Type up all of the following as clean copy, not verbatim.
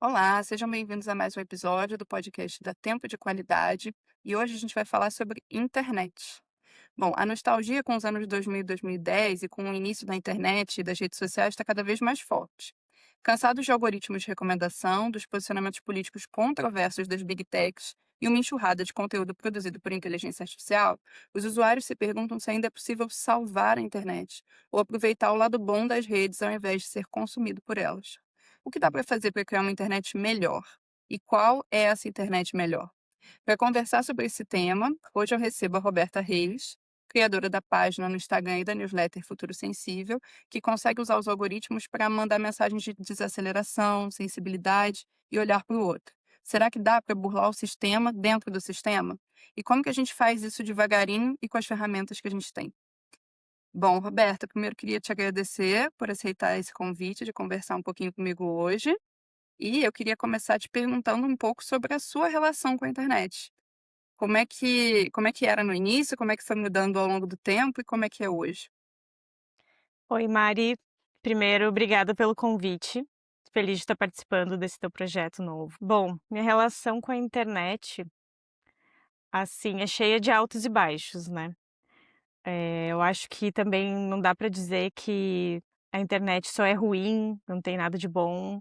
Olá, sejam bem-vindos a mais um episódio do podcast da Tempo de Qualidade e hoje a gente vai falar sobre internet. Bom, a nostalgia com os anos 2000 e 2010 e com o início da internet e das redes sociais está cada vez mais forte. Cansados de algoritmos de recomendação, dos posicionamentos políticos controversos das big techs e uma enxurrada de conteúdo produzido por inteligência artificial, os usuários se perguntam se ainda é possível salvar a internet ou aproveitar o lado bom das redes ao invés de ser consumido por elas. O que dá para fazer para criar uma internet melhor? E qual é essa internet melhor? Para conversar sobre esse tema, hoje eu recebo a Roberta Reis, criadora da página no Instagram e da newsletter Futuro Sensível, que consegue usar os algoritmos para mandar mensagens de desaceleração, sensibilidade e olhar para o outro. Será que dá para burlar o sistema dentro do sistema? E como que a gente faz isso devagarinho e com as ferramentas que a gente tem? Bom, Roberta, primeiro queria te agradecer por aceitar esse convite de conversar um pouquinho comigo hoje. E eu queria começar te perguntando um pouco sobre a sua relação com a internet. Como é que era no início, como é que foi mudando ao longo do tempo e como é que é hoje? Oi, Mari. Primeiro, obrigada pelo convite. Feliz de estar participando desse teu projeto novo. Bom, minha relação com a internet, assim, é cheia de altos e baixos, né? Eu acho que também não dá para dizer que a internet só é ruim, não tem nada de bom.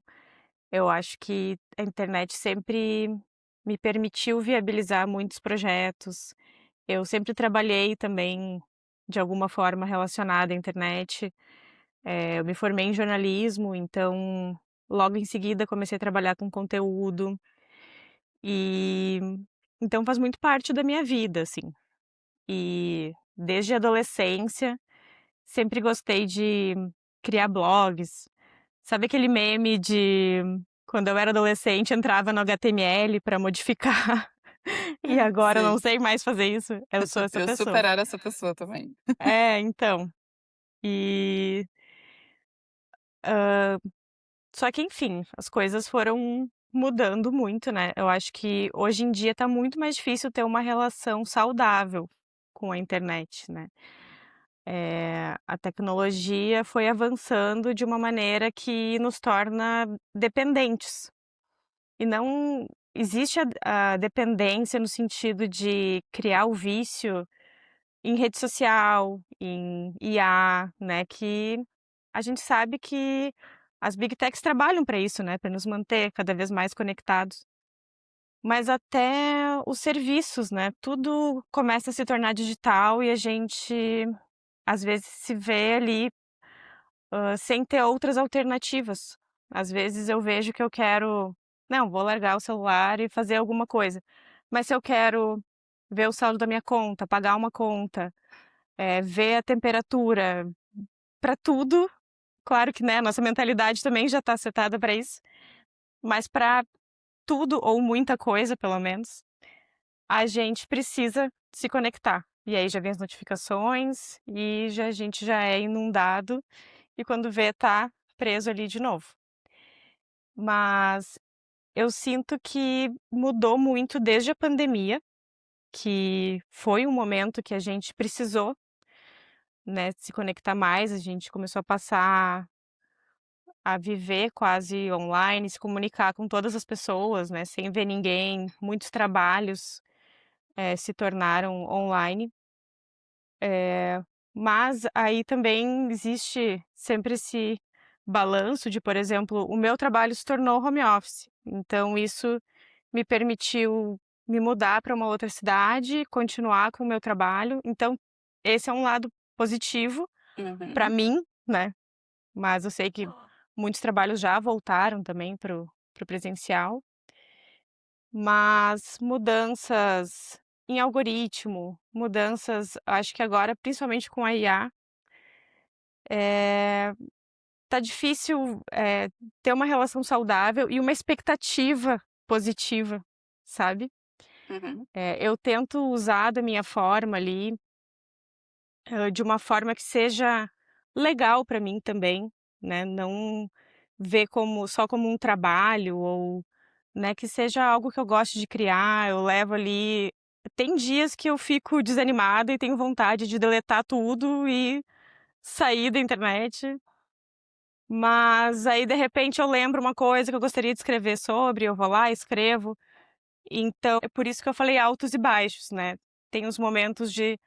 Eu acho que a internet sempre me permitiu viabilizar muitos projetos. Eu sempre trabalhei também de alguma forma relacionada à internet. Eu me formei em jornalismo, então logo em seguida comecei a trabalhar com conteúdo, e então faz muito parte da minha vida, assim. E desde a adolescência sempre gostei de criar blogs. Sabe aquele meme de quando eu era adolescente entrava no HTML para modificar e agora eu não Sim, sei mais fazer isso? Eu sou essa eu pessoa. super era essa pessoa também. É, então. E, só que enfim, as coisas foram mudando muito, né. Eu acho que hoje em dia tá muito mais difícil ter uma relação saudável com a internet, né. A tecnologia foi avançando de uma maneira que nos torna dependentes. E não existe a dependência no sentido de criar o vício em rede social, em IA, né, que a gente sabe que as big techs trabalham para isso, né, para nos manter cada vez mais conectados. Mas até os serviços, né, tudo começa a se tornar digital e a gente, às vezes, se vê ali, sem ter outras alternativas. Às vezes eu vejo que eu quero: "Não, vou largar o celular e fazer alguma coisa", mas se eu quero ver o saldo da minha conta, pagar uma conta, ver a temperatura, para tudo. Claro que, né, a nossa mentalidade também já está setada para isso, mas para tudo ou muita coisa, pelo menos, a gente precisa se conectar. E aí já vem as notificações e a gente já é inundado e quando vê tá preso ali de novo. Mas eu sinto que mudou muito desde a pandemia, que foi um momento que a gente precisou, né, se conectar mais, a gente começou a passar a viver quase online, se comunicar com todas as pessoas, né, sem ver ninguém. Muitos trabalhos, se tornaram online, mas aí também existe sempre esse balanço de, por exemplo, o meu trabalho se tornou home office, então isso me permitiu me mudar para uma outra cidade, continuar com o meu trabalho, então esse é um lado positivo para Uhum. mim, né. Mas eu sei que muitos trabalhos já voltaram também para o presencial, mas mudanças em algoritmo, mudanças acho que agora principalmente com a IA, eh, tá difícil, ter uma relação saudável e uma expectativa positiva, sabe. Uhum. Eu tento usar da minha forma ali, de uma forma que seja legal para mim também, né, não ver como um trabalho ou, né, que seja algo que eu goste de criar, eu levo ali tem dias que eu fico desanimada e tenho vontade de deletar tudo e sair da internet, mas aí de repente eu lembro uma coisa que eu gostaria de escrever sobre, eu vou lá e escrevo. Então é por isso que eu falei altos e baixos, né. Tem os momentos de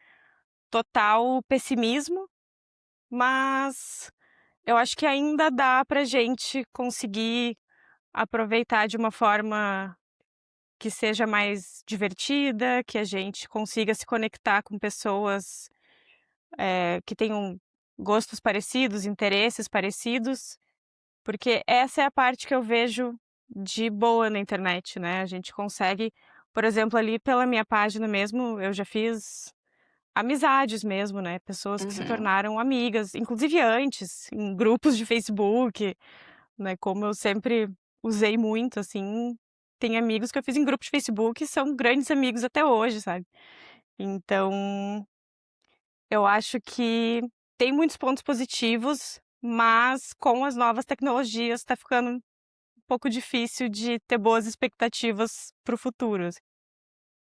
total pessimismo, mas eu acho que ainda dá pra gente conseguir aproveitar de uma forma que seja mais divertida, que a gente consiga se conectar com pessoas, que tenham gostos parecidos, interesses parecidos, porque essa é a parte que eu vejo de boa na internet, né, a gente consegue por exemplo, ali pela minha página mesmo, eu já fiz amizades mesmo, né, pessoas que se Uhum, tornaram amigas, inclusive antes, em grupos de Facebook, né, como eu sempre usei muito, assim, tem amigos que eu fiz em grupo de Facebook e são grandes amigos até hoje, sabe. Então, eu acho que tem muitos pontos positivos, mas com as novas tecnologias tá ficando um pouco difícil de ter boas expectativas para o futuro, assim.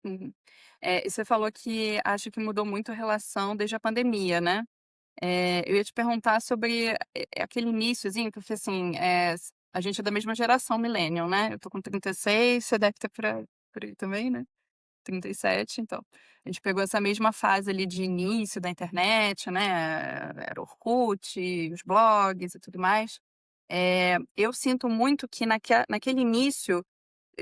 uhum. E você falou que acha que mudou muito a relação desde a pandemia, né. Eu ia te perguntar sobre, aquele iniciozinho, porque assim, a gente é da mesma geração millennial, né, eu tô com 36, você deve ter por aí também, né? 37, então, a gente pegou essa mesma fase ali de início da internet, né, era Orkut, os blogs e tudo mais. Eu sinto muito que naquele início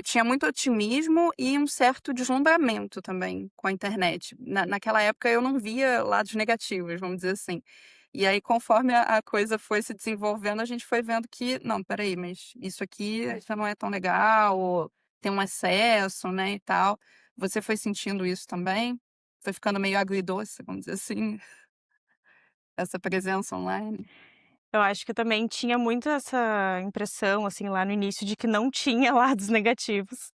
tinha muito otimismo e um certo deslumbramento também com a internet. Naquela época eu não via lados negativos, vamos dizer assim. E aí conforme a coisa foi se desenvolvendo, a gente foi vendo que: "Não, espera aí, mas isso aqui já não é tão legal", ou tem um excesso, né, e tal. Você foi sentindo isso também? Foi ficando meio agridoce, vamos dizer assim, essa presença online? Eu acho que eu também tinha muito essa impressão, assim, lá no início de que não tinha lados negativos,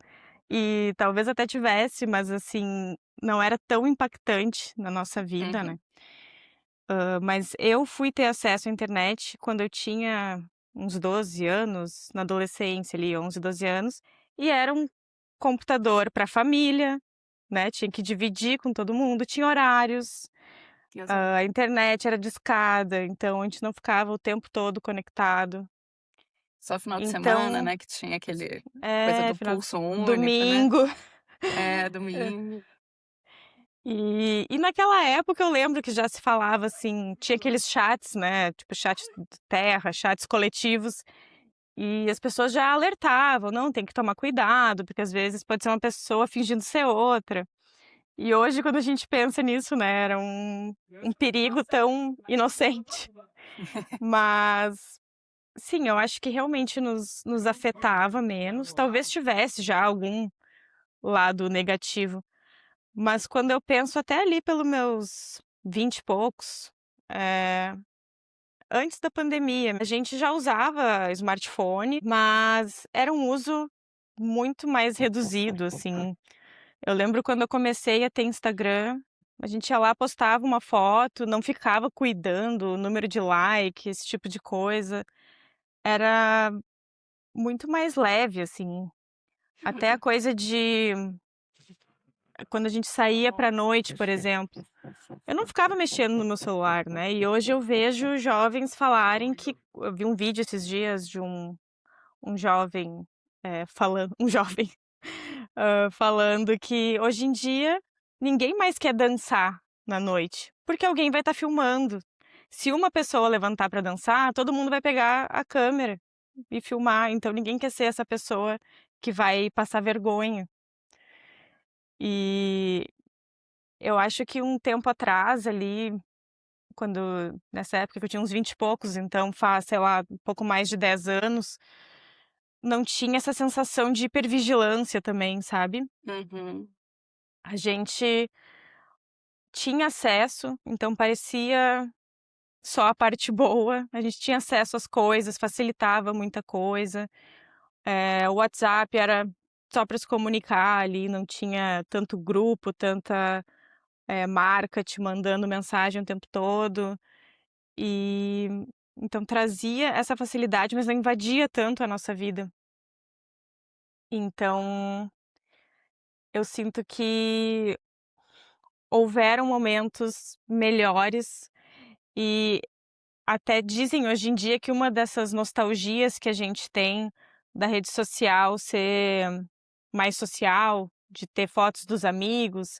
e talvez até tivesse, mas assim, não era tão impactante na nossa vida, né. Uhum. Mas eu fui ter acesso à internet quando eu tinha uns 12 anos, na adolescência ali, 11, 12 anos, e era um computador para família, né, tinha que dividir com todo mundo, tinha horários, Exato. a internet era discada, então a gente não ficava o tempo todo conectado. Só final de semana, Então né, que tinha aquele coisa é, do final pulso único, né. domingo. É, É. domingo. E naquela época eu lembro que já se falava, assim, tinha aqueles chats, né, tipo chat do terra, chats coletivos, e as pessoas já alertavam: "Não, tem que tomar cuidado, porque às vezes pode ser uma pessoa fingindo ser outra". E hoje quando a gente pensa nisso, né, era um perigo tão inocente. Mas, sim, eu acho que realmente nos afetava menos, talvez tivesse já algum lado negativo. Mas quando eu penso até ali pelo meus 20 e poucos, eh, antes da pandemia, a gente já usava smartphone, mas era um uso muito mais reduzido, assim. Eu lembro quando eu comecei a ter Instagram, a gente ia lá, postava uma foto, não ficava cuidando o número de like, esse tipo de coisa. Era muito mais leve, assim. Até a coisa de quando a gente saía pra noite, por exemplo. Eu não ficava mexendo no meu celular, né, e hoje eu vejo jovens falarem que eu vi um vídeo esses dias de um jovem, falando um jovem, falando que hoje em dia ninguém mais quer dançar na noite, porque alguém vai estar filmando. Se uma pessoa levantar para dançar, todo mundo vai pegar a câmera e filmar, então ninguém quer ser essa pessoa que vai passar vergonha. E eu acho que um tempo atrás ali quando nessa época que eu tinha uns 20 e poucos, então faz, sei lá, um pouco mais de 10 anos, não tinha essa sensação de hipervigilância também, sabe. Uhum. A gente tinha acesso, então parecia só a parte boa, a gente tinha acesso às coisas, facilitava muita coisa, o WhatsApp era só para se comunicar ali, não tinha tanto grupo, tanta, marca te mandando mensagem o tempo todo. E Então trazia essa facilidade, mas não invadia tanto a nossa vida. Então, eu sinto que houveram momentos melhores e até dizem hoje em dia que uma dessas nostalgias que a gente tem da rede social ser mais social, de ter fotos dos amigos,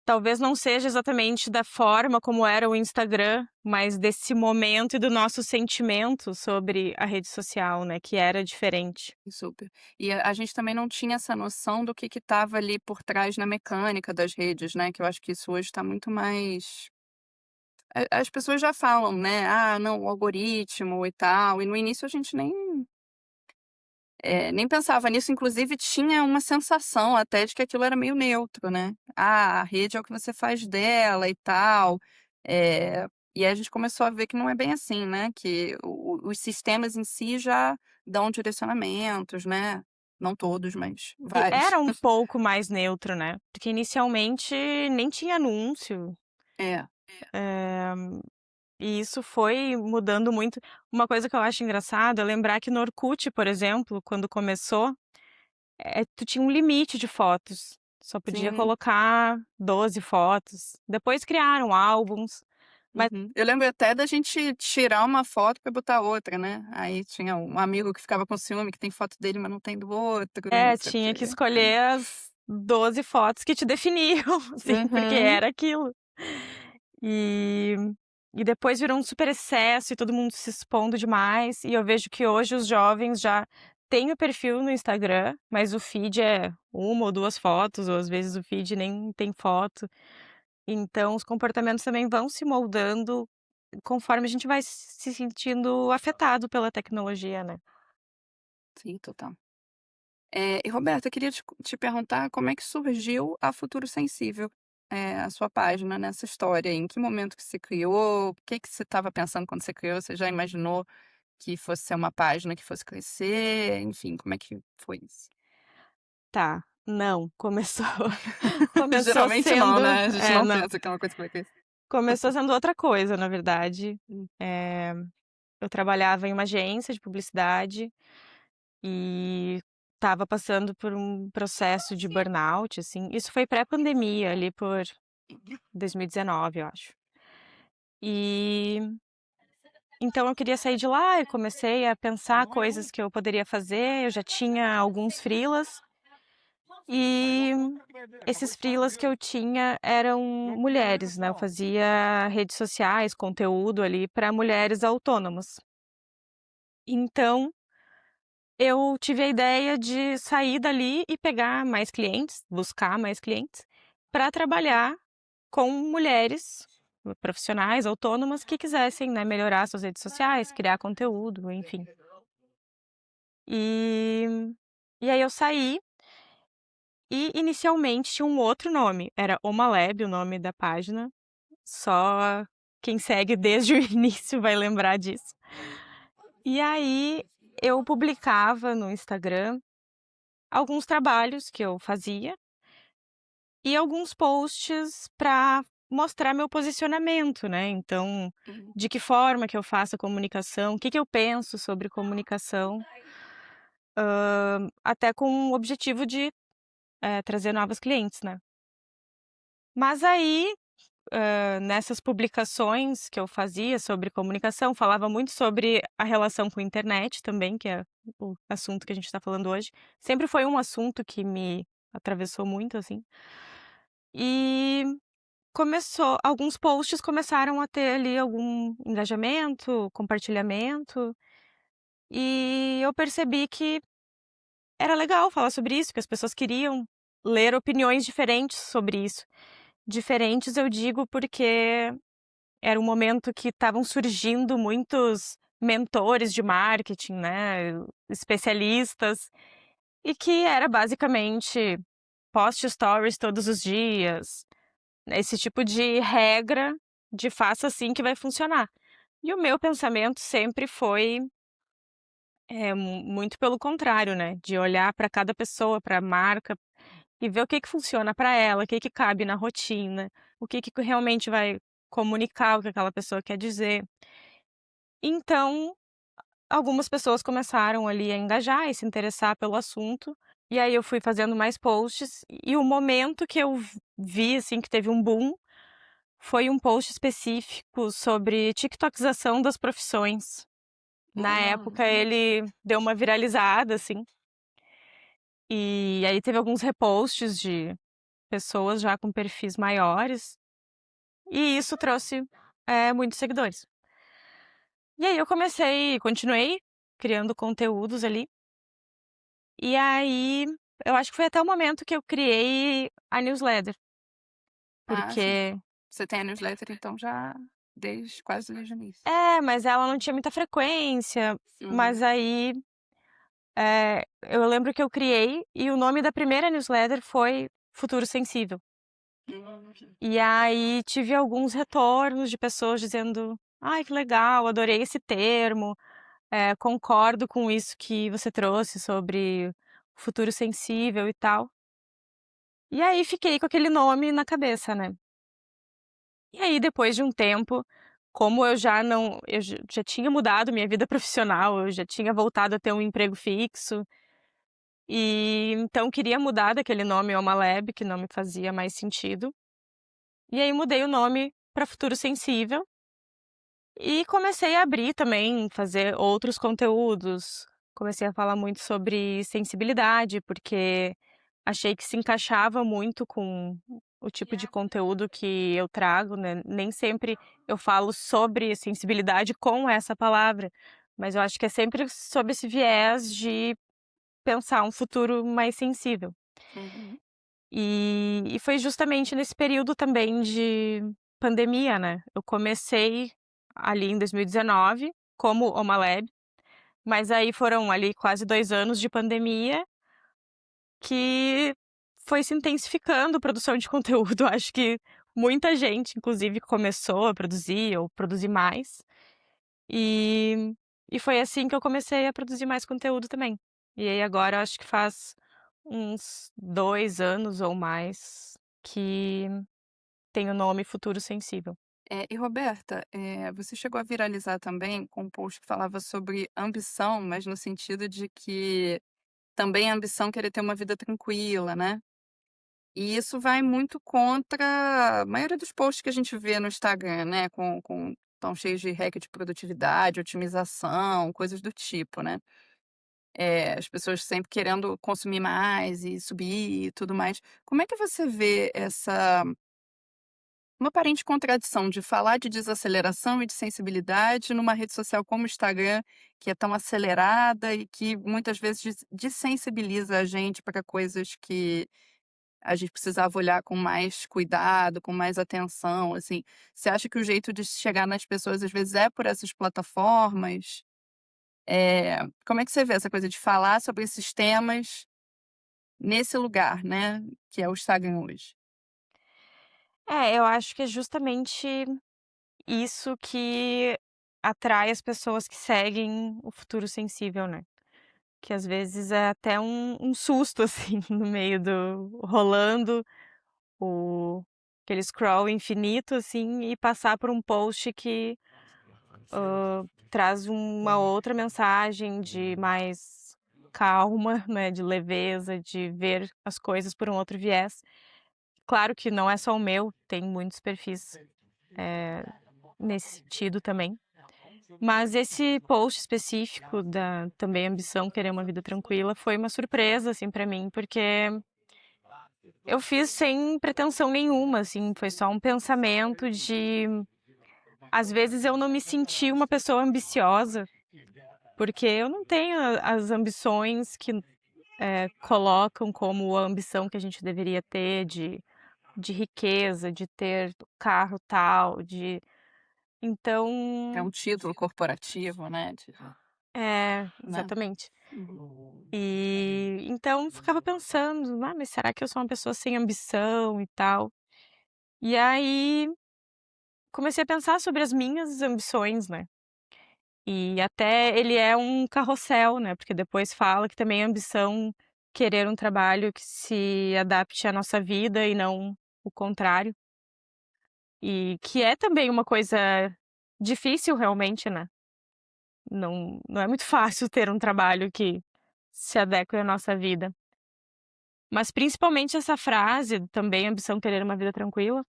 talvez não seja exatamente da forma como era o Instagram, mas desse momento e do nosso sentimento sobre a rede social, né, que era diferente. Super. E a gente também não tinha essa noção do que estava ali por trás na mecânica das redes, né, que eu acho que isso hoje está muito mais as pessoas já falam, né: "Ah, não, o algoritmo e tal", e no início a gente nem pensava nisso, inclusive tinha uma sensação até de que aquilo era meio neutro, né. "Ah, a rede é o que você faz dela e tal". E aí a gente começou a ver que não é bem assim, né, que os sistemas em si já dão direcionamentos, né. Não todos, mas E vários. era um pouco mais neutro, né, porque inicialmente nem tinha anúncio, É. eh, e isso foi mudando muito. Uma coisa que eu acho engraçado é lembrar que no Orkut, por exemplo, quando começou, tu tinha um limite de fotos, só podia Sim. colocar 12 fotos, depois criaram álbuns, mas Uhum. Eu lembro até da gente tirar uma foto pra botar outra, né. Aí tinha um amigo que ficava com ciúme que tem foto dele, mas não tem do outro, não sei o tinha que quê. escolher as 12 fotos que te definiam, assim, porque Uhum. era aquilo. E e depois virou um super excesso e todo mundo se expondo demais, e eu vejo que hoje os jovens já têm o perfil no Instagram, mas o feed é uma ou 2 fotos, ou às vezes o feed nem tem foto. Então os comportamentos também vão se moldando conforme a gente vai se sentindo afetado pela tecnologia, né. Sim, total. E Roberta, eu queria te perguntar como é que surgiu a Futuro Sensível, a sua página nessa história aí. Em que momento que você criou? O que que você estava pensando quando você criou? Você já imaginou que fosse ser uma página que fosse crescer? Enfim, como é que foi isso? Tá, não, começou começou Geralmente não, sendo né, a gente não não, pensa que é uma coisa que vai crescer. começou sendo outra coisa, na verdade. Hum. Eh, eu trabalhava em uma agência de publicidade e estava passando por um processo de burnout, assim, isso foi pré-pandemia, ali por 2019, eu acho. E então eu queria sair de lá e comecei a pensar coisas que eu poderia fazer, eu já tinha alguns freelas, e esses freelas que eu tinha eram mulheres, né, eu fazia redes sociais, conteúdo ali para mulheres autônomas. Então, eu tive a ideia de sair dali e pegar mais clientes, buscar mais clientes, para trabalhar com mulheres profissionais, autônomas que quisessem, né, melhorar suas redes sociais, criar conteúdo, enfim. E e aí eu saí e inicialmente tinha um outro nome, era Omaleb o nome da página, só quem segue desde o início vai lembrar disso. E aí eu publicava no Instagram alguns trabalhos que eu fazia e alguns posts para mostrar meu posicionamento, né, então, Uhum. de que forma que eu faço a comunicação, o que que eu penso sobre comunicação, até com o objetivo de, trazer novos clientes, né. Mas aí, nessas publicações que eu fazia sobre comunicação, falava muito sobre a relação com a internet também, que é o assunto que a gente está falando hoje. Sempre foi um assunto que me atravessou muito, assim. E alguns posts começaram a ter ali algum engajamento, compartilhamento, e eu percebi que era legal falar sobre isso, que as pessoas queriam ler opiniões diferentes sobre isso. Diferentes eu digo porque era um momento que estavam surgindo muitos mentores de marketing, né, especialistas, e que era basicamente poste stories todos os dias, esse tipo de regra de faça assim que vai funcionar. E o meu pensamento sempre foi, muito pelo contrário, né, de olhar para cada pessoa, para a marca e ver o que que funciona para ela, o que que cabe na rotina, o que que realmente vai comunicar o que aquela pessoa quer dizer. Então, algumas pessoas começaram ali a engajar e se interessar pelo assunto, e aí eu fui fazendo mais posts, e o momento que eu vi, assim, que teve um boom, foi um post específico sobre tiktokização das profissões. Na época Hum. ele deu uma viralizada, assim, e aí teve alguns reposts de pessoas já com perfis maiores, e isso trouxe, muitos seguidores. E aí eu continuei criando conteúdos ali, e aí eu acho que foi até o momento que eu criei a newsletter, Ah, sim. porque Você tem a newsletter, então, já quase desde o início. mas ela não tinha muita frequência, mas Uhum. aí, eu lembro que eu criei e o nome da primeira newsletter foi Futuro Sensível. Uhum. E aí tive alguns retornos de pessoas dizendo: "Ai, que legal, adorei esse termo, concordo com isso que você trouxe sobre o futuro sensível e tal". E aí fiquei com aquele nome na cabeça, né. E aí depois de um tempo, como eu já não eu já tinha mudado minha vida profissional, eu já tinha voltado a ter um emprego fixo, e então queria mudar daquele nome Omalab, que não me fazia mais sentido. E aí mudei o nome para Futuro Sensível. E comecei a abrir também, fazer outros conteúdos. Comecei a falar muito sobre sensibilidade, porque achei que se encaixava muito com o tipo de conteúdo que eu trago, né. Nem sempre eu falo sobre sensibilidade com essa palavra, mas eu acho que é sempre sob esse viés de pensar um futuro mais sensível. Uhum. E foi justamente nesse período também de pandemia, né, eu comecei ali em 2019 como Omalab, mas aí foram ali quase 2 anos de pandemia que foi se intensificando a produção de conteúdo. Acho que muita gente inclusive começou a produzir ou produzir mais, e e foi assim que eu comecei a produzir mais conteúdo também. E aí agora acho que faz uns 2 anos ou mais que tem o nome Futuro Sensível. E Roberta, você chegou a viralizar também com um post que falava sobre ambição, mas no sentido de que também é ambição querer ter uma vida tranquila, né. E isso vai muito contra a maioria dos posts que a gente vê no Instagram, né, com tão cheios de hack de produtividade, otimização, coisas do tipo, né. As pessoas sempre querendo consumir mais e subir e tudo mais. Como é que você vê essa uma aparente contradição de falar de desaceleração e de sensibilidade numa rede social como o Instagram, que é tão acelerada e que muitas vezes desensibiliza a gente para coisas que a gente precisava olhar com mais cuidado, com mais atenção, assim. Você acha que o jeito de chegar nas pessoas, às vezes, é por essas plataformas? Como é que você vê essa coisa de falar sobre esses temas nesse lugar, né, que é o Instagram hoje? Eu acho que é justamente isso que atrai as pessoas que seguem o Futuro Sensível, né. Que às vezes é até um susto, assim, no meio do rolando o aquele scroll infinito, assim, e passar por um post que traz uma outra mensagem de mais calma, né, de leveza, de ver as coisas por um outro viés. Claro que não é só o meu, tem muitos perfis, eh, nesse sentido também. Mas esse post específico da também ambição querer uma vida tranquila foi uma surpresa, assim, pra mim, porque eu fiz sem pretensão nenhuma, assim, foi só um pensamento de às vezes eu não me senti uma pessoa ambiciosa, porque eu não tenho as ambições que, colocam como a ambição que a gente deveria ter de riqueza, de ter carro tal, de É então um título corporativo, né, né. exatamente. Uhum. E então ficava pensando: "Ah, mas será que eu sou uma pessoa sem ambição e tal?". E aí comecei a pensar sobre as minhas ambições, né. E até ele é um carrossel, né, porque depois fala que também é ambição querer um trabalho que se adapte à nossa vida e não o contrário. E que é também uma coisa difícil realmente, né. não é muito fácil ter um trabalho que se adeque à nossa vida. Mas principalmente essa frase, também "ambição querer uma vida tranquila",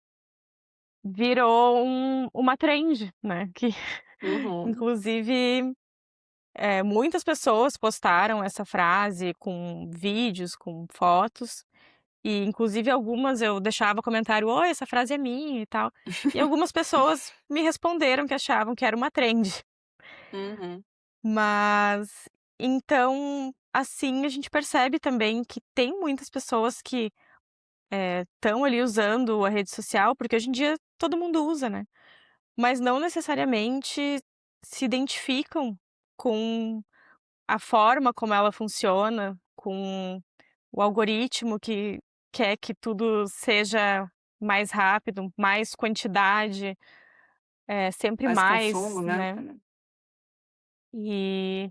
virou uma trend, né, que Uhum. inclusive, muitas pessoas postaram essa frase com vídeos, com fotos, e inclusive algumas eu deixava comentário: "Oi, essa frase é minha e tal", e algumas pessoas me responderam que achavam que era uma trend. Uhum. Mas então, assim, a gente percebe também que tem muitas pessoas que estão ali usando a rede social, porque hoje em dia todo mundo usa, né, mas não necessariamente se identificam com a forma como ela funciona, com o algoritmo que quer que tudo seja mais rápido, mais quantidade, sempre Mais mais, consumo, né. né. E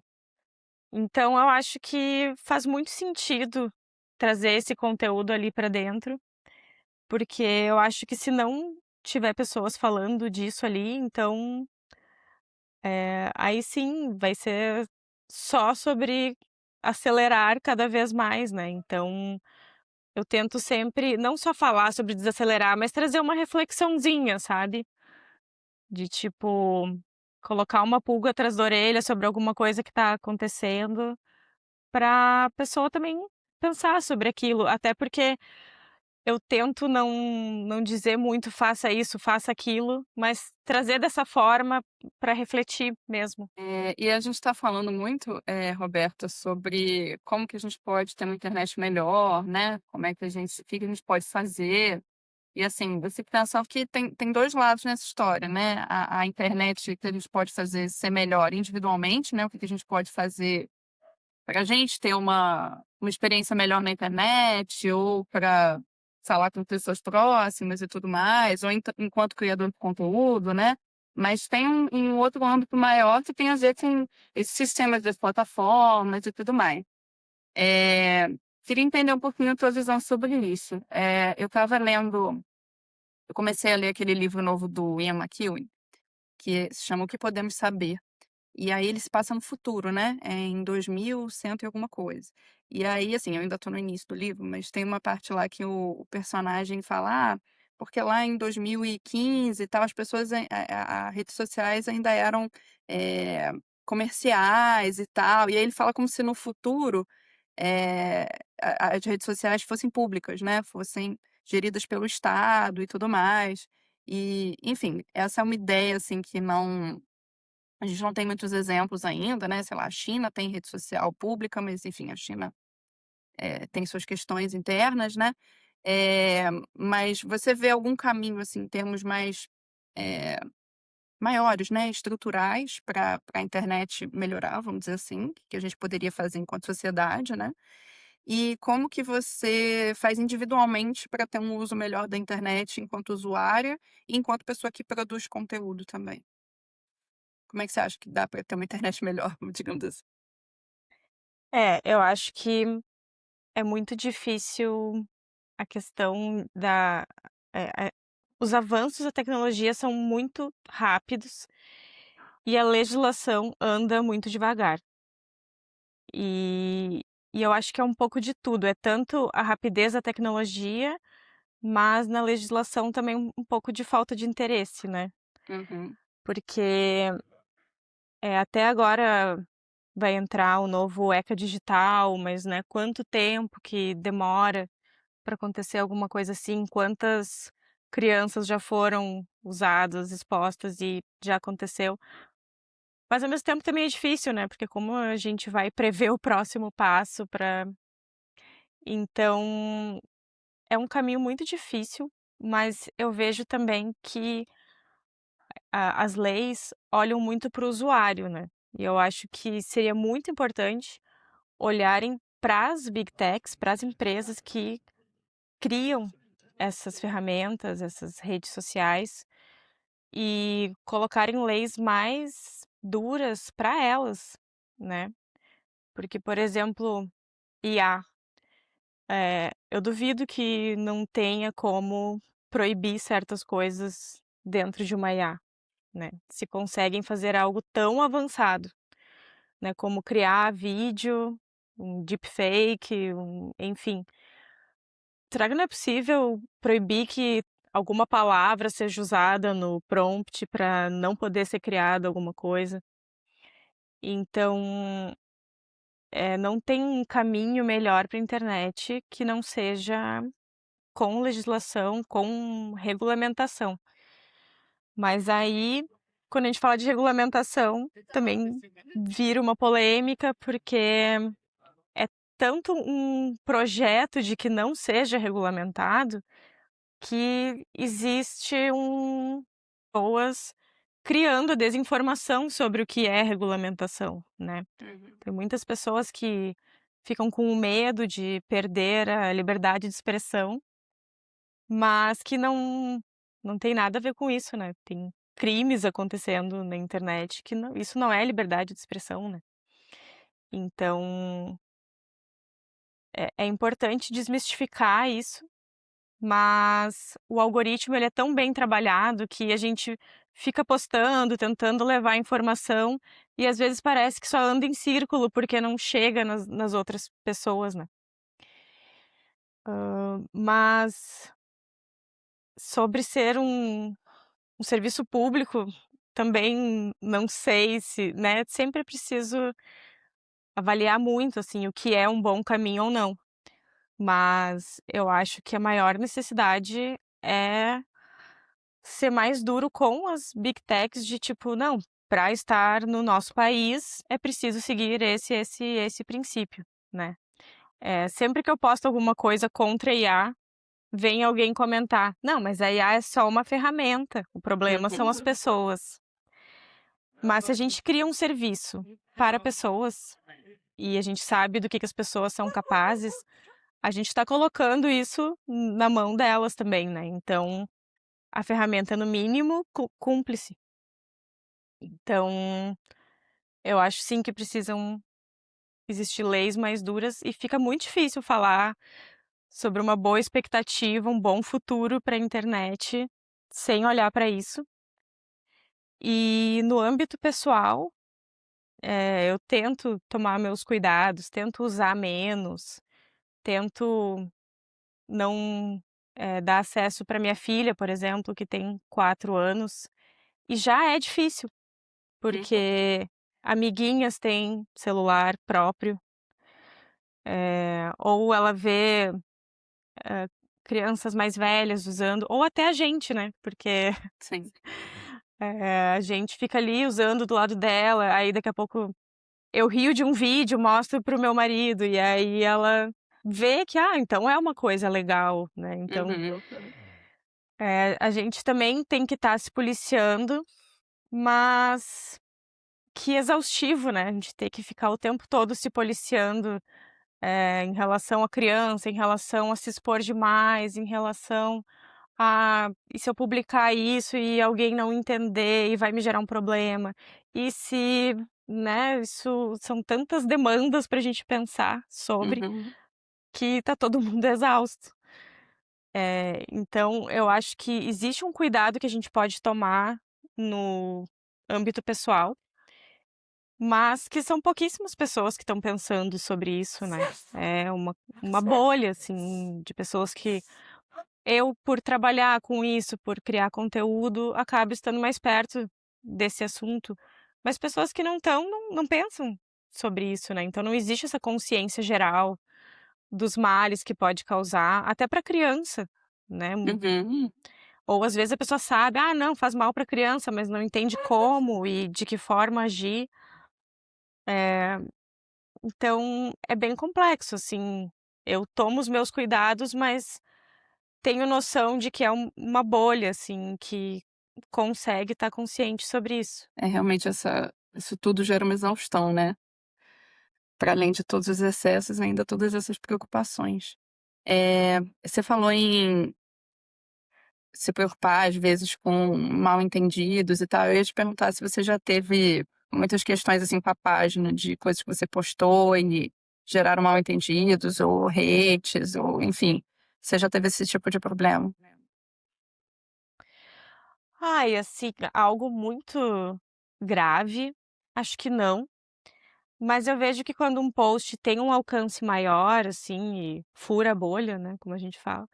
então eu acho que faz muito sentido trazer esse conteúdo ali para dentro, porque eu acho que se não tiver pessoas falando disso ali, então, aí sim vai ser só sobre acelerar cada vez mais, né. Então eu tento sempre não só falar sobre desacelerar, mas trazer uma reflexãozinha, sabe, de tipo, colocar uma pulga atrás da orelha sobre alguma coisa que tá acontecendo, pra pessoa também pensar sobre aquilo, até porque eu tento não dizer muito: "Faça isso, faça aquilo", mas trazer dessa forma para refletir mesmo. E a gente está falando muito, Roberta, sobre como que a gente pode ter uma internet melhor, né, como é que a gente o que que a gente pode fazer. E assim, você pensa que tem 2 lados nessa história, né, a internet que a gente pode fazer ser melhor individualmente, né, o que que a gente pode fazer para a gente ter uma experiência melhor na internet ou para falar com pessoas próximas e tudo mais, ou enquanto criador de conteúdo, né. Mas tem um outro âmbito maior que tem a ver com esses sistemas das plataformas e tudo mais. Eh, Queria entender um pouquinho a tua visão sobre isso. Eu comecei a ler aquele livro novo do Ian McEwan, que se chama O que Podemos Saber. E aí ele se passa no futuro, né, em 2100 e alguma coisa. E aí, assim, eu ainda tô no início do livro, mas tem uma parte lá que o personagem fala: "Ah, porque lá em 2015 e tal, as pessoas a redes sociais ainda eram, eh, comerciais e tal". E aí ele fala como se no futuro, eh, as redes sociais fossem públicas, né, fossem geridas pelo Estado e tudo mais. E, enfim, essa é uma ideia, assim, que não a gente não tem muitos exemplos ainda, né, sei lá, a China tem rede social pública, mas enfim, a China, tem suas questões internas, né. Mas você vê algum caminho, assim, em termos mais, eh, maiores, né, estruturais para a internet melhorar, vamos dizer assim, que a gente poderia fazer enquanto sociedade, né? E como que você faz individualmente para ter um uso melhor da internet enquanto usuária e enquanto pessoa que produz conteúdo também? Como é que você acha que dá para ter uma internet melhor, digamos assim? Eu acho que é muito difícil a questão da os avanços da tecnologia são muito rápidos e a legislação anda muito devagar. E e eu acho que é um pouco de tudo, é tanto a rapidez da tecnologia, mas na legislação também um pouco de falta de interesse, né. Uhum. Porque, até agora vai entrar o novo ECA digital, mas, né, quanto tempo que demora para acontecer alguma coisa assim, quantas crianças já foram usadas, expostas e já aconteceu. Mas ao mesmo tempo também é difícil, né, porque como a gente vai prever o próximo passo para então, é um caminho muito difícil, mas eu vejo também que as leis olham muito para o usuário, né. E eu acho que seria muito importante olharem para as big techs, para as empresas que criam essas ferramentas, essas redes sociais, e colocarem leis mais duras para elas, né. Porque, por exemplo, IA, eu duvido que não tenha como proibir certas coisas dentro de uma IA, né. Se conseguem fazer algo tão avançado. né, como criar vídeo, um deepfake, enfim. Será que não é possível proibir que alguma palavra seja usada no prompt para não poder ser criada alguma coisa? Então, não tem um caminho melhor para a internet que não seja com legislação, com regulamentação. Mas aí, quando a gente fala de regulamentação, também vira uma polêmica, porque é tanto um projeto de que não seja regulamentado, que existe pessoas criando a desinformação sobre o que é regulamentação, né. Uhum. Tem muitas pessoas que ficam com medo de perder a liberdade de expressão, mas que não tem nada a ver com isso, né. Tem crimes acontecendo na internet que não, isso não é liberdade de expressão, né. Então, é importante desmistificar isso, mas o algoritmo ele é tão bem trabalhado que a gente fica postando, tentando levar informação, e às vezes parece que só anda em círculo, porque não chega nas outras pessoas, né. Mas sobre ser um serviço público, também não sei se, né, sempre é preciso avaliar muito, assim, o que é um bom caminho ou não. Mas eu acho que a maior necessidade é ser mais duro com as big techs de tipo: "Não, para estar no nosso país é preciso seguir esse princípio", né. Sempre que eu posto alguma coisa contra a IA, vem alguém comentar: "Não, mas a IA é só uma ferramenta, o problema são as Uhum. pessoas". Mas se a gente cria um serviço para pessoas, e a gente sabe do que as pessoas são capazes, a gente está colocando isso na mão delas também, né, então a ferramenta no mínimo cúmplice. Então, eu acho sim que precisam existir leis mais duras e fica muito difícil falar sobre uma boa expectativa, um bom futuro para a internet, sem olhar para isso. E no âmbito pessoal, eu tento tomar meus cuidados, tento usar menos, tento não, dar acesso para minha filha, por exemplo, que tem 4 anos, e já é difícil, Uhum. porque amiguinhas têm celular próprio, ou ela vê, hã, crianças mais velhas usando, ou até a gente, né, porque, Sim. a gente fica ali usando do lado dela, aí daqui a pouco eu rio de um vídeo, mostro para o meu marido, e aí ela vê que, então é uma coisa legal, né, então, Uhum. a gente também tem que estar se policiando, mas que exaustivo, né, a gente ter que ficar o tempo todo se policiando, em relação à criança, em relação a se expor demais, em relação a: "E se eu publicar isso e alguém não entender e vai me gerar um problema? E se", né, isso são tantas demandas para a gente pensar sobre, Uhum. que tá todo mundo exausto. Então eu acho que existe um cuidado que a gente pode tomar no âmbito pessoal, mas que são pouquíssimas pessoas que estão pensando sobre isso, né. É uma bolha, assim, de pessoas que eu, por trabalhar com isso, por criar conteúdo, acabo estando mais perto desse assunto, mas pessoas que não estão, não pensam sobre isso, né, então não existe essa consciência geral dos males que pode causar, até para criança, né, Uhum. ou às vezes a pessoa sabe: "Ah, não, faz mal para criança", mas não entende como e de que forma agir. Eh, então é bem complexo, assim, eu tomo os meus cuidados, mas tenho noção de que é uma bolha, assim, que consegue estar consciente sobre isso. É realmente isso tudo gera uma exaustão, né, para além de todos os excessos, ainda todas essas preocupações. Você falou em se preocupar, às vezes, com mal-entendidos e tal. Eu ia te perguntar se você já teve muitas questões, assim, com a página de coisas que você postou e geraram mal-entendidos ou hates ou enfim, você já teve esse tipo de problema? Ai, assim, algo muito grave, acho que não, Mas eu vejo que quando um post tem um alcance maior, assim, e fura a bolha, né, como a gente fala,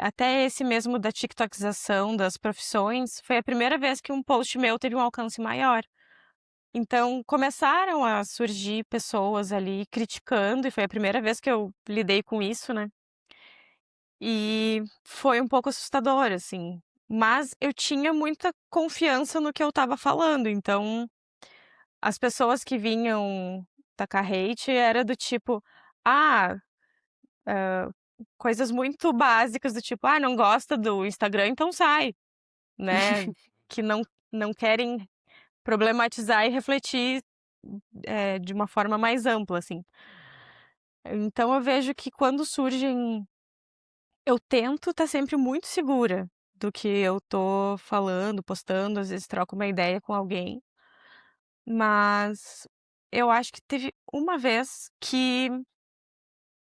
até esse mesmo da tiktokização das profissões, foi a primeira vez que um post meu teve um alcance maior. Então começaram a surgir pessoas ali criticando, e foi a primeira vez que eu lidei com isso, né. E foi um pouco assustador, assim, mas eu tinha muita confiança no que eu estava falando, então as pessoas que vinham tacar hate era do tipo: "Ah", coisas muito básicas do tipo: "Ah, não gosta do Instagram, então sai", né, que não querem problematizar e refletir, de uma forma mais ampla, assim. Então eu vejo que quando surgem eu tento estar sempre muito segura do que eu tô falando, postando, às vezes troco uma ideia com alguém, mas eu acho que teve uma vez que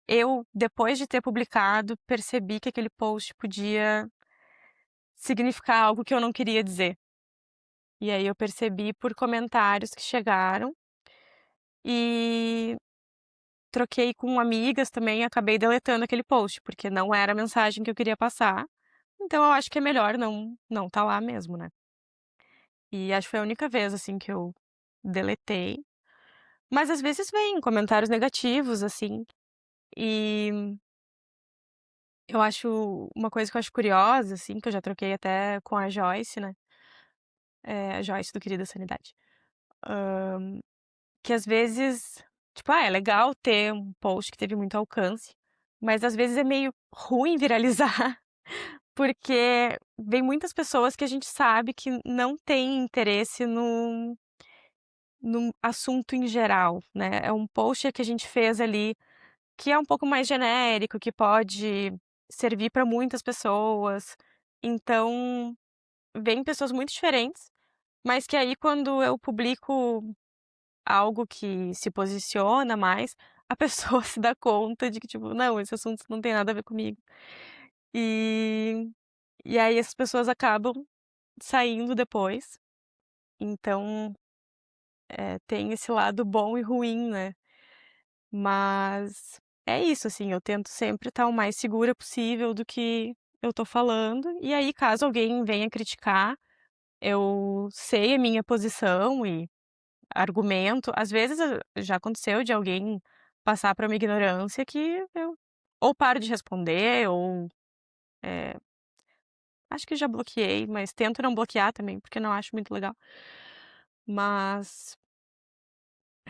eu, depois de ter publicado, percebi que aquele post podia significar algo que eu não queria dizer. E aí eu percebi por comentários que chegaram e troquei com amigas também e acabei deletando aquele post, porque não era a mensagem que eu queria passar. Então eu acho que é melhor não tá lá mesmo, né. E acho que foi a única vez, assim, que eu deletei. Mas às vezes vem comentários negativos, assim, e eu acho uma coisa que eu acho curiosa, assim, que eu já troquei até com a Joyce, né, a Joyce do Querida Sanidade, que às vezes, tipo, é legal ter um post que teve muito alcance, mas às vezes é meio ruim viralizar, porque vem muitas pessoas que a gente sabe que não têm interesse num assunto em geral, né, é um post que a gente fez ali, que é um pouco mais genérico, que pode servir para muitas pessoas, então vêm pessoas muito diferentes, mas que aí quando eu publico algo que se posiciona mais, a pessoa se dá conta de que tipo: "Não, esse assunto não tem nada a ver comigo". E e aí essas pessoas acabam saindo depois, então, tem esse lado bom e ruim, né. Mas é isso, assim, eu tento sempre estar o mais segura possível do que eu tô falando, e aí caso alguém venha criticar, eu sei a minha posição e argumento. Às vezes, já aconteceu de alguém passar por uma ignorância que eu ou paro de responder ou, eh, acho que já bloqueei, mas tento não bloquear também, porque não acho muito legal. Mas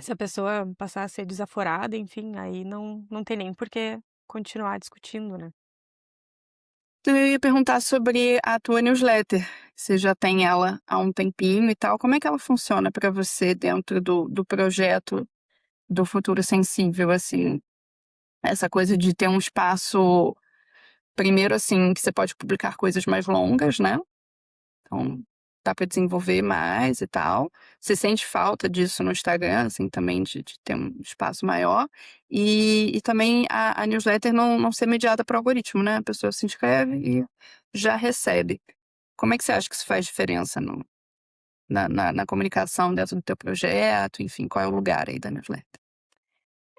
se a pessoa passar a ser desaforada, enfim, aí não tem nem por que continuar discutindo, né. Eu ia perguntar sobre a tua newsletter. Você já tem ela há um tempinho e tal. Como é que ela funciona para você dentro do projeto do Futuro Sensível, assim? Essa coisa de ter um espaço, primeiro, assim, que você pode publicar coisas mais longas, né? Então, dá para desenvolver mais e tal. Você sente falta disso no Instagram, assim, também de ter um espaço maior. E também a newsletter não ser mediada por algoritmo, né? A pessoa se inscreve e já recebe. Como é que você acha que isso faz diferença na comunicação dentro do teu projeto? Enfim, qual é o lugar aí da newsletter?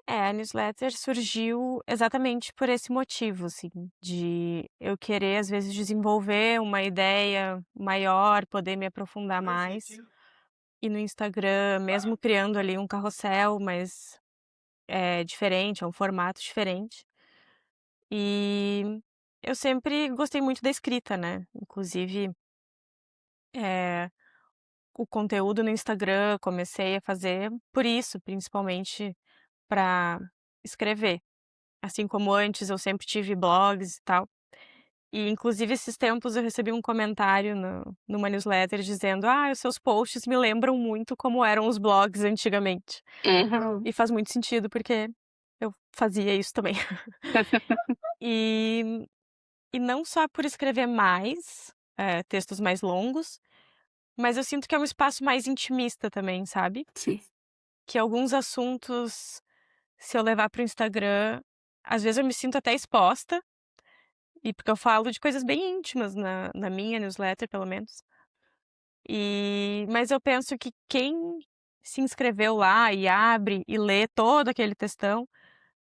É, a newsletter surgiu exatamente por esse motivo, assim, de eu querer, às vezes, desenvolver uma ideia maior, poder me aprofundar mais. E no Instagram, mesmo criando ali um carrossel, mas é diferente, é um formato diferente. E eu sempre gostei muito da escrita, né? Inclusive, eh, o conteúdo no Instagram comecei a fazer por isso, principalmente para escrever. Assim como antes eu sempre tive blogs e tal. E inclusive esses tempos eu recebi um comentário numa newsletter dizendo: "Ah, os seus posts me lembram muito como eram os blogs antigamente". Uhum. E faz muito sentido, porque eu fazia isso também. E não só por escrever mais, textos mais longos, mas eu sinto que é um espaço mais intimista também, sabe. Sim. Que alguns assuntos, se eu levar para o Instagram, às vezes eu me sinto até exposta. E porque eu falo de coisas bem íntimas na minha newsletter, pelo menos. Mas eu penso que quem se inscreveu lá e abre e lê todo aquele textão,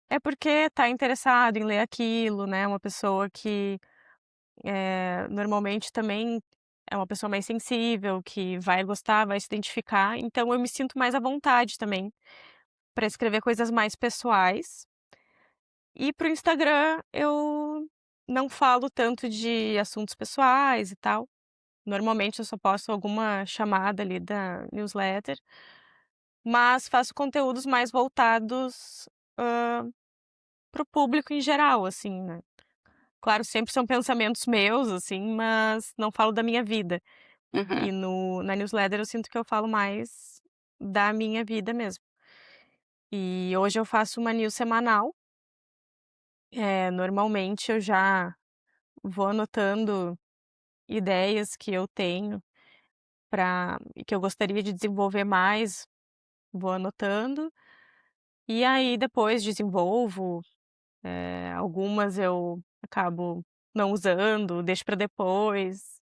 é porque está interessado em ler aquilo, né, uma pessoa que, normalmente também é uma pessoa mais sensível, que vai gostar, vai se identificar, então eu me sinto mais à vontade também para escrever coisas mais pessoais. E para o Instagram eu não falo tanto de assuntos pessoais e tal. Normalmente eu só posto alguma chamada ali da newsletter, mas faço conteúdos mais voltados, para o público em geral, assim, né. Claro, sempre são pensamentos meus, assim, mas não falo da minha vida. Uhum, E no na newsletter eu sinto que eu falo mais da minha vida mesmo. E hoje eu faço uma news semanal, normalmente eu já vou anotando ideias que eu tenho para e que eu gostaria de desenvolver mais, vou anotando, e aí depois desenvolvo, algumas eu acabo não usando, deixo para depois.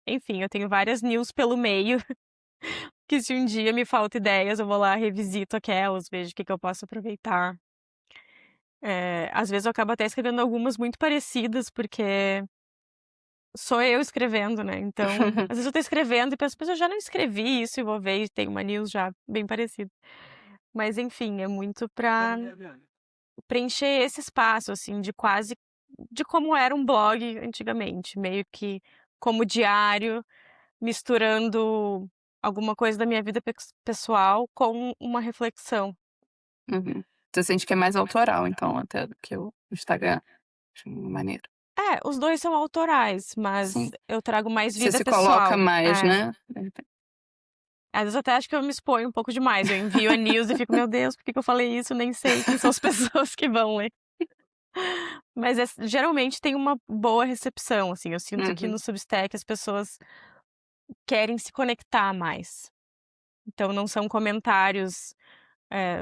Enfim, eu tenho várias news pelo meio, que se um dia me falta ideias, eu vou lá, revisito aquelas, vejo o que que eu posso aproveitar. Às vezes eu acabo até escrevendo algumas muito parecidas, porque sou eu escrevendo, né, então, às vezes eu tô escrevendo e penso: "Mas eu já não escrevi isso", e vou ver e tem uma news já bem parecida. Mas enfim, é muito pra preencher esse espaço, assim, de como era um blog antigamente, meio que como diário, misturando alguma coisa da minha vida pessoal com uma reflexão. uhum. Você sente que é mais autoral então até do que o Instagram? Acho maneiro. Os 2 são autorais, mas Sim. eu trago mais Você vida se coloca pessoal. mais, É. né, de repen Às vezes até acho que eu me exponho um pouco demais, eu envio a news e fico: "Meu Deus, por que que eu falei isso? Nem sei quem são as pessoas que vão ler". Mas geralmente tem uma boa recepção, assim, eu sinto que Uhum, no Substack as pessoas querem se conectar mais. Então não são comentários,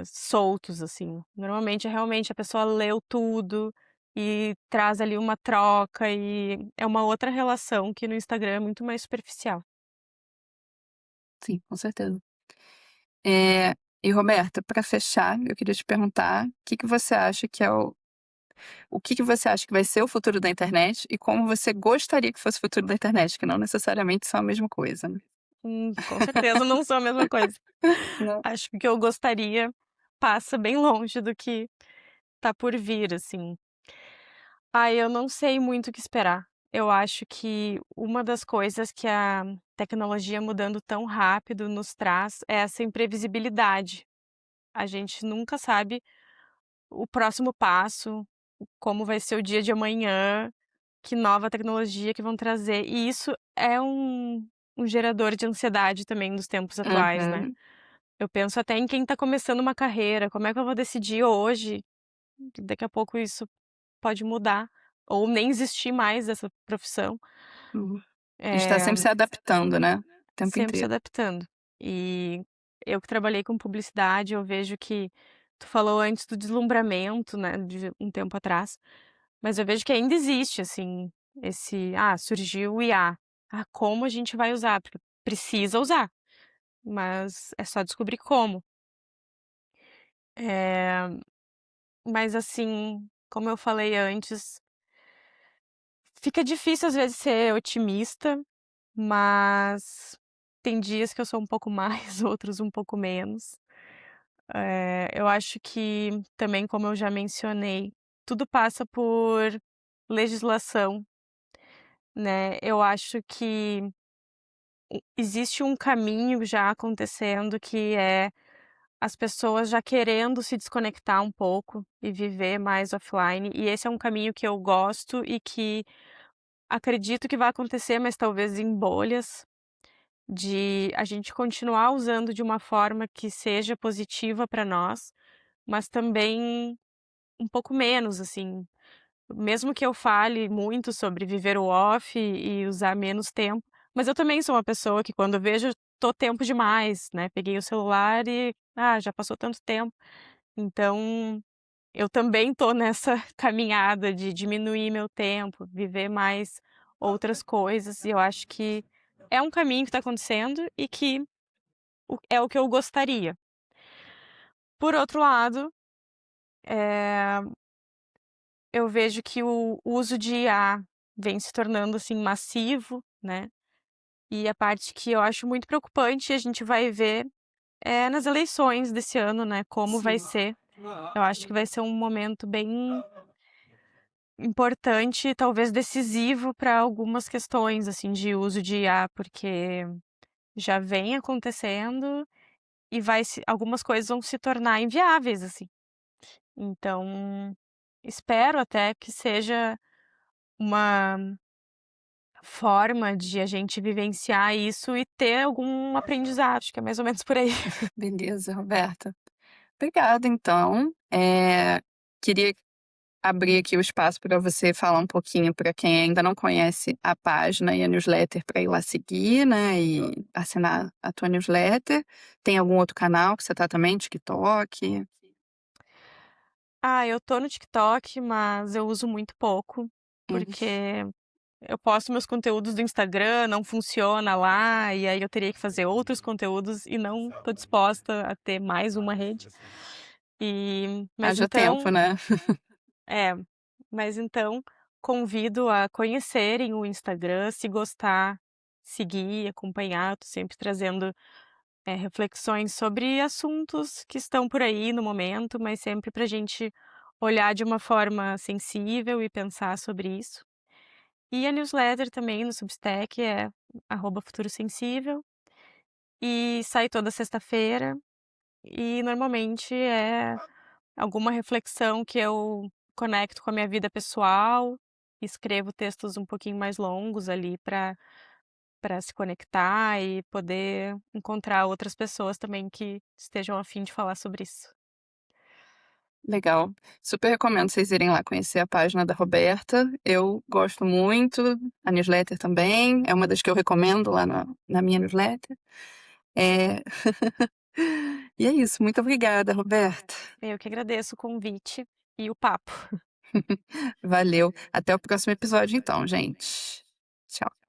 soltos, assim. Normalmente é realmente a pessoa leu tudo e traz ali uma troca e é uma outra relação que no Instagram é muito mais superficial. sim, com certeza. E Roberta, para fechar, eu queria te perguntar o que que você acha que é o que que você acha que vai ser o futuro da internet e como você gostaria que fosse o futuro da internet, que não necessariamente são a mesma coisa, né. Com certeza não são a mesma coisa. Não. Acho que o que eu gostaria passa bem longe do que tá por vir, assim. Eu não sei muito o que esperar. Eu acho que uma das coisas que a tecnologia mudando tão rápido nos traz é essa imprevisibilidade. A gente nunca sabe o próximo passo, como vai ser o dia de amanhã, que nova tecnologia que vão trazer. E isso é um gerador de ansiedade também nos tempos atuais, né. Uhum, Eu penso até em quem está começando uma carreira, como é que eu vou decidir hoje, que daqui a pouco isso pode mudar, ou nem existir mais essa profissão. uhum. A gente tá sempre Eh, se adaptando, né, o tempo Sempre se inteiro. adaptando. E eu que trabalhei com publicidade, eu vejo que tu falou antes do deslumbramento, né, de um tempo atrás, mas eu vejo que ainda existe, assim, surgiu o IA. Como a gente vai usar? Porque precisa usar, mas é só descobrir como. Eh, mas assim, como eu falei antes, fica difícil às vezes ser otimista, mas tem dias que eu sou um pouco mais, outros um pouco menos. Eu acho que também, como eu já mencionei, tudo passa por legislação, né. Eu acho que existe um caminho já acontecendo que é as pessoas já querendo se desconectar um pouco e viver mais offline, e esse é um caminho que eu gosto e que acredito que vai acontecer, mas talvez em bolhas, de a gente continuar usando de uma forma que seja positiva para nós, mas também um pouco menos, assim. Mesmo que eu fale muito sobre viver o off e usar menos tempo, mas eu também sou uma pessoa que quando eu vejo, tô tempo demais, né, peguei o celular e, já passou tanto tempo. Então, eu também tô nessa caminhada de diminuir meu tempo, viver mais outras coisas, e eu acho que é um caminho que tá acontecendo e que é o que eu gostaria. Por outro lado, eh, eu vejo que o uso de IA vem se tornando, assim, massivo, né, e a parte que eu acho muito preocupante, a gente vai ver, nas eleições desse ano, né, como vai Sim. ser. Eu acho que vai ser um momento bem importante, talvez decisivo para algumas questões, assim, de uso de IA, porque já vem acontecendo e vai se algumas coisas vão se tornar inviáveis, assim. Então, espero até que seja uma forma de a gente vivenciar isso e ter algum aprendizado, acho que é mais ou menos por aí. Beleza, Roberta. Obrigada, então. Queria abrir aqui o espaço para você falar um pouquinho para quem ainda não conhece a página e a newsletter para ir lá seguir, né, e assinar a tua newsletter. Tem algum outro canal que você tá também, TikTok? Ah, eu tô no TikTok, mas eu uso muito pouco, Uhum. porque eu posto meus conteúdos do Instagram, não funciona lá, e aí eu teria que fazer outros conteúdos e não tô disposta a ter mais uma rede. Mas Haja tempo, então né. é, mas então convido a conhecerem o Instagram, se gostar, seguir, acompanhar, tô sempre trazendo, reflexões sobre assuntos que estão por aí no momento, mas sempre pra gente olhar de uma forma sensível e pensar sobre isso. E a newsletter também no Substack é @futurosensível, e sai toda sexta-feira, e normalmente é alguma reflexão que eu conecto com a minha vida pessoal, escrevo textos um pouquinho mais longos ali para se conectar e poder encontrar outras pessoas também que estejam a fim de falar sobre isso. Legal. Super recomendo vocês irem lá conhecer a página da Roberta. Eu gosto muito, a newsletter também, é uma das que eu recomendo lá na minha newsletter. Eh, e é isso, muito obrigada, Roberta. Eu que agradeço o convite e o papo. Valeu. Até o próximo episódio então, gente. Tchau.